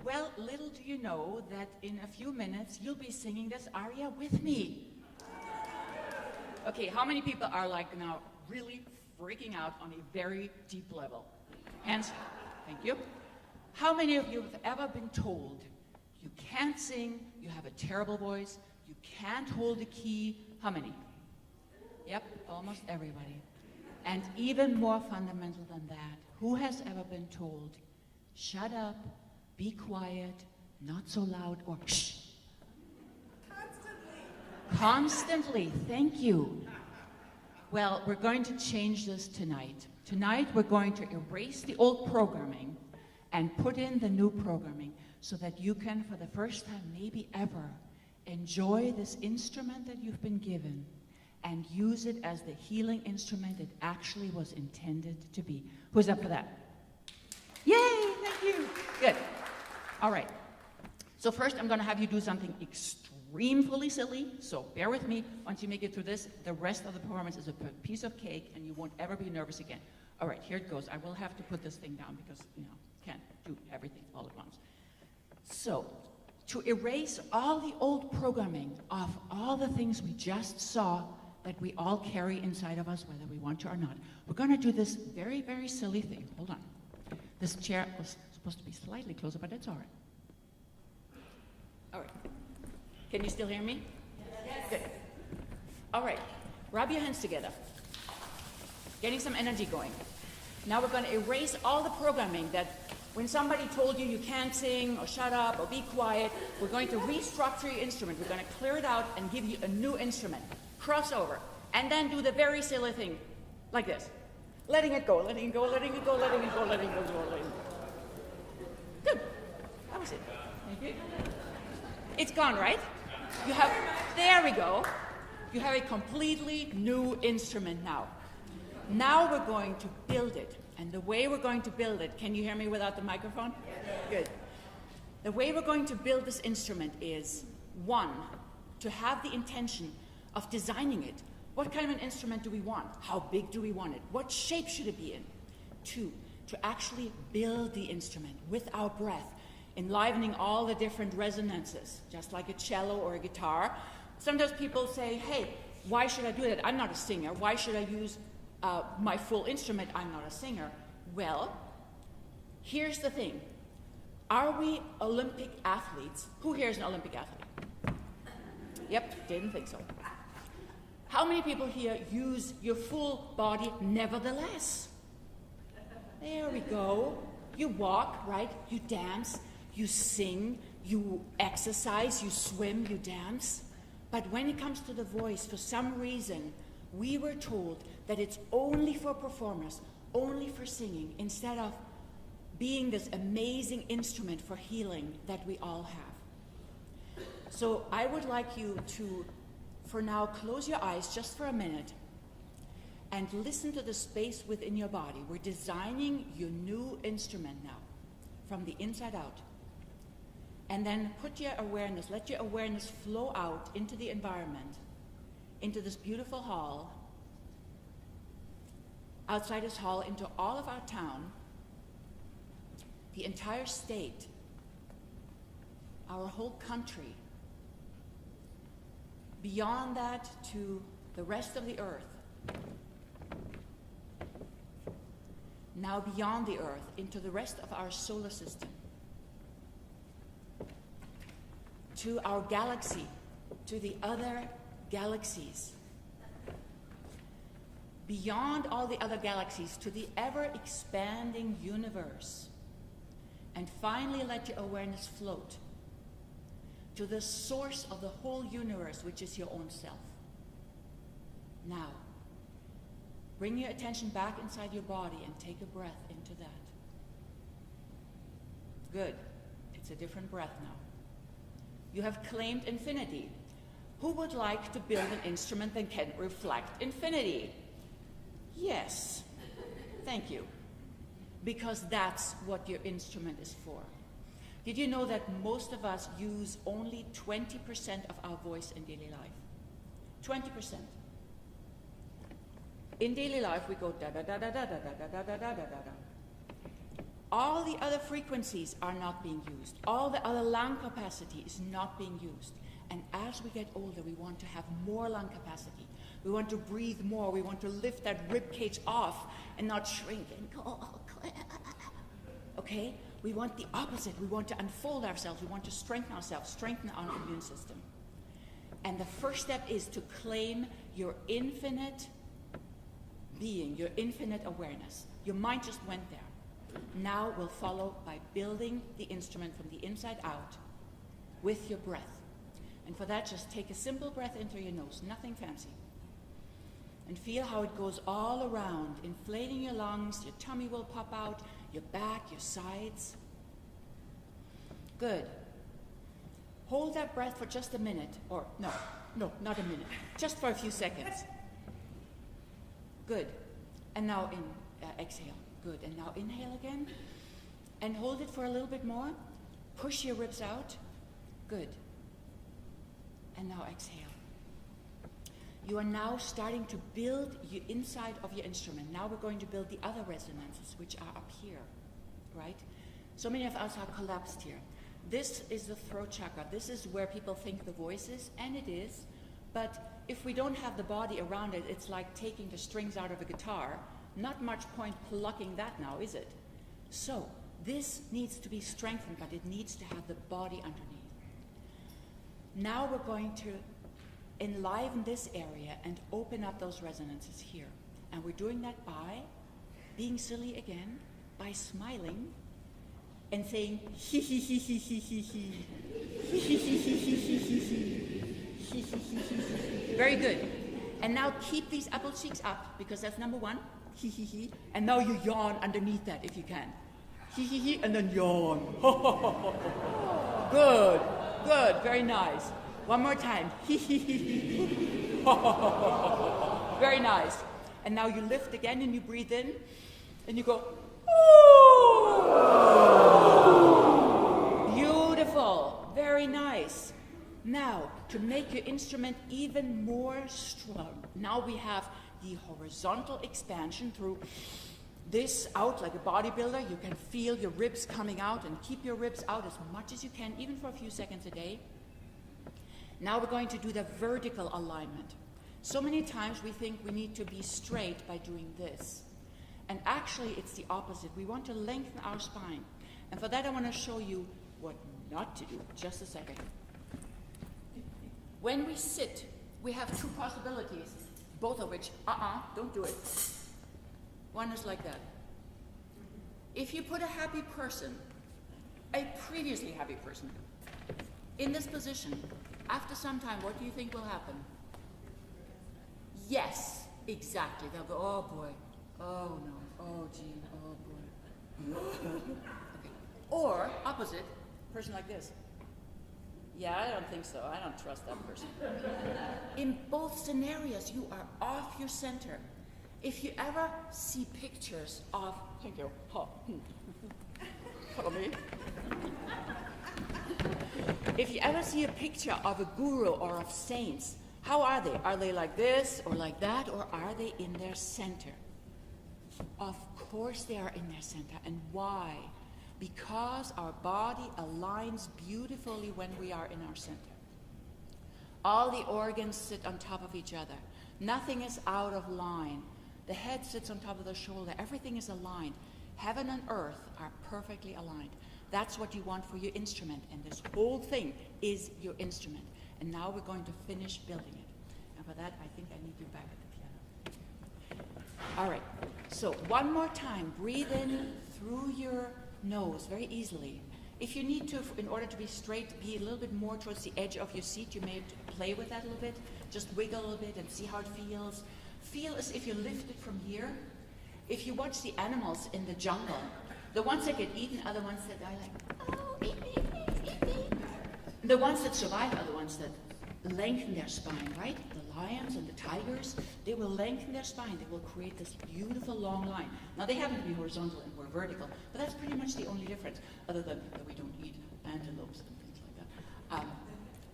Well, little do you know that in a few minutes you'll be singing this aria with me. Okay, how many people are like now really freaking out on a very deep level? Hands, thank you. How many of you have ever been told you can't sing, you have a terrible voice, you can't hold a key? How many? Yep, almost everybody. And even more fundamental than that, who has ever been told, shut up, be quiet, not so loud, or shh? Constantly, thank you. Well, we're going to change this tonight. Tonight, we're going to erase the old programming and put in the new programming so that you can, for the first time, maybe ever, enjoy this instrument that you've been given and use it as the healing instrument it actually was intended to be. Who's up for that? Yay, thank you. Good. All right. So first, I'm going to have you do something extremely silly, so bear with me. Once you make it through this, the rest of the performance is a piece of cake, and you won't ever be nervous again. All right, here it goes. I will have to put this thing down because, can't do everything all at once. So, to erase all the old programming of all the things we just saw that we all carry inside of us, whether we want to or not, we're going to do this very, very silly thing. Hold on. This chair was supposed to be slightly closer, but it's all right. All right. Can you still hear me? Yes. Good. All right. Rub your hands together. Getting some energy going. Now we're going to erase all the programming that when somebody told you you can't sing or shut up or be quiet, we're going to restructure your instrument. We're going to clear it out and give you a new instrument. Cross over. And then do the very silly thing like this. Letting it go, letting it go, letting it go, letting it go, letting it go, letting it go. Good. That was it. Thank you. It's gone, right? You have, there we go. You have a completely new instrument now. Now we're going to build it. And the way we're going to build it, can you hear me without the microphone? Yes. Good. The way we're going to build this instrument is, one, to have the intention of designing it. What kind of an instrument do we want? How big do we want it? What shape should it be in? Two, to actually build the instrument with our breath, enlivening all the different resonances, just like a cello or a guitar. Sometimes people say, hey, why should I do that? I'm not a singer. Why should I use my full instrument? I'm not a singer. Well, here's the thing. Are we Olympic athletes? Who here is an Olympic athlete? Yep, didn't think so. How many people here use your full body nevertheless? There we go. You walk, right? You dance, you sing, you exercise, you swim, you dance. But when it comes to the voice, for some reason, we were told that it's only for performers, only for singing, instead of being this amazing instrument for healing that we all have. So I would like you to, for now, close your eyes just for a minute and listen to the space within your body. We're designing your new instrument now, from the inside out. And then put your awareness, let your awareness flow out into the environment, into this beautiful hall, outside this hall, into all of our town, the entire state, our whole country, beyond that to the rest of the earth, now beyond the earth, into the rest of our solar system, to our galaxy, to the other galaxies, beyond all the other galaxies, to the ever-expanding universe, and finally let your awareness float to the source of the whole universe, which is your own self. Now, bring your attention back inside your body and take a breath into that. Good. It's a different breath now. You have claimed infinity. Who would like to build an instrument that can reflect infinity? Yes. Thank you. Because that's what your instrument is for. Did you know that most of us use only 20% of our voice in daily life? 20%. In daily life, we go da da da da da da da da da da da da da. All the other frequencies are not being used. All the other lung capacity is not being used. And as we get older, we want to have more lung capacity. We want to breathe more. We want to lift that rib cage off and not shrink and go, okay? We want the opposite. We want to unfold ourselves. We want to strengthen ourselves, strengthen our immune system. And the first step is to claim your infinite being, your infinite awareness. Your mind just went there. Now we'll follow by building the instrument from the inside out with your breath. And for that, just take a simple breath into your nose, nothing fancy. And feel how it goes all around, inflating your lungs, your tummy will pop out, your back, your sides. Good. Hold that breath for just a minute, or no, not a minute, just for a few seconds. Good. And now exhale. Good. And now inhale again. And hold it for a little bit more. Push your ribs out. Good. And now exhale. You are now starting to build the inside of your instrument. Now we're going to build the other resonances, which are up here, right? So many of us are collapsed here. This is the throat chakra. This is where people think the voice is, and it is. But if we don't have the body around it, it's like taking the strings out of a guitar. Not much point plucking that now, is it? So this needs to be strengthened, but it needs to have the body underneath. Now we're going to enliven this area and open up those resonances here. And we're doing that by being silly again, by smiling and saying hee hee hee hee hee hee hee hee hee hee hee hee. Very good. And now keep these apple cheeks up, because that's number one. Hee hee hee. And now you yawn underneath that if you can. Hee hee hee, and then yawn. Good, good, very nice. One more time. Hee hee hee hee. Very nice. And now you lift again and you breathe in and you go, ooh. Beautiful, very nice. Now, to make your instrument even more strong, now we have the horizontal expansion through this out like a bodybuilder. You can feel your ribs coming out, and keep your ribs out as much as you can, even for a few seconds a day. Now we're going to do the vertical alignment. So many times we think we need to be straight by doing this. And actually it's the opposite. We want to lengthen our spine. And for that I want to show you what not to do. Just a second. When we sit, we have two possibilities, both of which, don't do it. One is like that. If you put a happy person, a previously happy person, in this position, after some time, what do you think will happen? Yes, exactly. They'll go, oh boy, oh no, oh gee, oh boy. Okay. Or, opposite, person like this. Yeah, I don't think so. I don't trust that person. In both scenarios, you are off your center. If you ever see pictures of, thank you, follow me. If you ever see a picture of a guru or of saints, how are they? Are they like this or like that, or are they in their center? Of course they are in their center. And why? Because our body aligns beautifully when we are in our center. All the organs sit on top of each other. Nothing is out of line. The head sits on top of the shoulder. Everything is aligned. Heaven and earth are perfectly aligned. That's what you want for your instrument, and this whole thing is your instrument. And now we're going to finish building it. And for that, I think I need you back at the piano. All right, so one more time, breathe in through your nose very easily. If you need to, in order to be straight, be a little bit more towards the edge of your seat. You may play with that a little bit. Just wiggle a little bit and see how it feels. Feel as if you lift it from here. If you watch the animals in the jungle, the ones that get eaten are the ones that are like, oh, eat me, eat me. The ones that survive are the ones that lengthen their spine, right? The lions and the tigers, they will lengthen their spine. They will create this beautiful long line. Now, they happen to be horizontal and we're vertical, but that's pretty much the only difference, other than that we don't eat antelopes and things like that.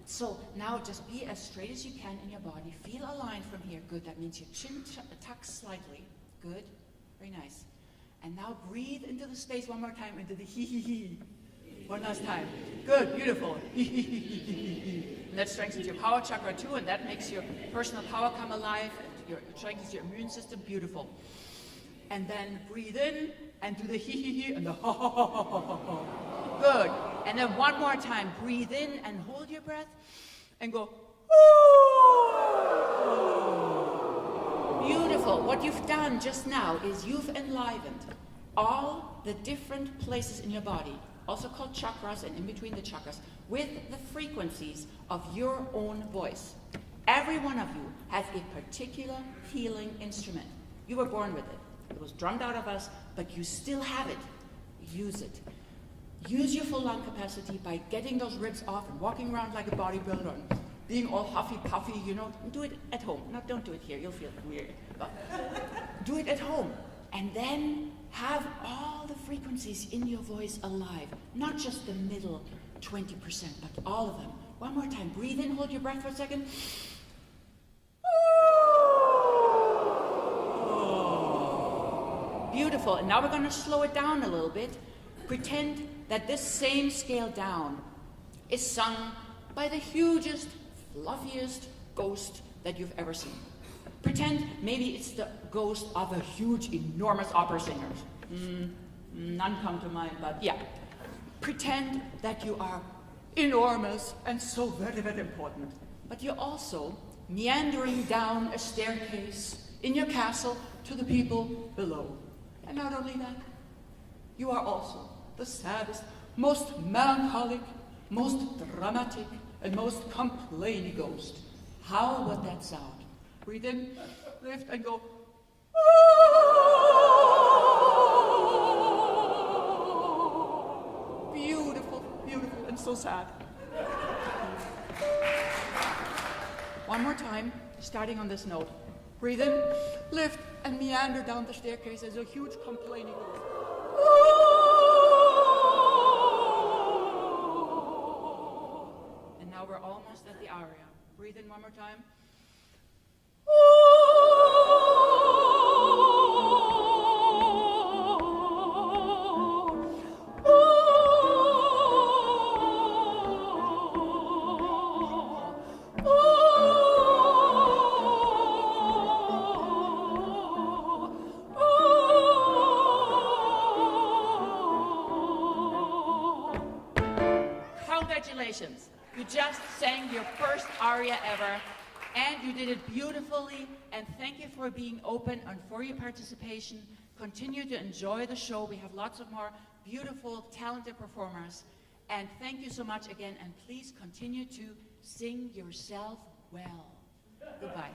So now just be as straight as you can in your body. Feel aligned from here. Good. That means your chin tucks slightly. Good. Very nice. And now breathe into the space one more time, into the hee. One last time. Good, beautiful. And that strengthens your power chakra too, and that makes your personal power come alive, and strengthens your immune system. Beautiful. And then breathe in, and do the hee, and the ha ha ha ha ha ha. Good. And then one more time, breathe in and hold your breath, and go, beautiful. What you've done just now is you've enlivened all the different places in your body, also called chakras and in between the chakras, with the frequencies of your own voice. Every one of you has a particular healing instrument. You were born with it. It was drummed out of us, but you still have it. Use it. Use your full lung capacity by getting those ribs off and walking around like a bodybuilder and being all huffy puffy, you know. Do it at home. No, don't do it here. You'll feel weird. But do it at home. And then have all the frequencies in your voice alive. Not just the middle 20%, but all of them. One more time. Breathe in, hold your breath for a second. Beautiful. And now we're going to slow it down a little bit. Pretend that this same scale down is sung by the hugest, fluffiest ghost that you've ever seen. Pretend maybe it's the ghost of a huge, enormous opera singer. None come to mind, but yeah. Pretend that you are enormous and so very, very important. But you're also meandering down a staircase in your castle to the people below. And not only that, you are also the saddest, most melancholic, most dramatic, and most complaining ghost. How would that sound? Breathe in, lift, and go. Beautiful, beautiful, and so sad. One more time, starting on this note. Breathe in, lift, and meander down the staircase as a huge complaining ghost. And now we're almost at the aria. Breathe in one more time. Congratulations. You just sang your first aria ever, and you did it beautifully, and thank you for being open and for your participation. Continue to enjoy the show. We have lots of more beautiful, talented performers, and thank you so much again, and please continue to sing yourself well. Goodbye.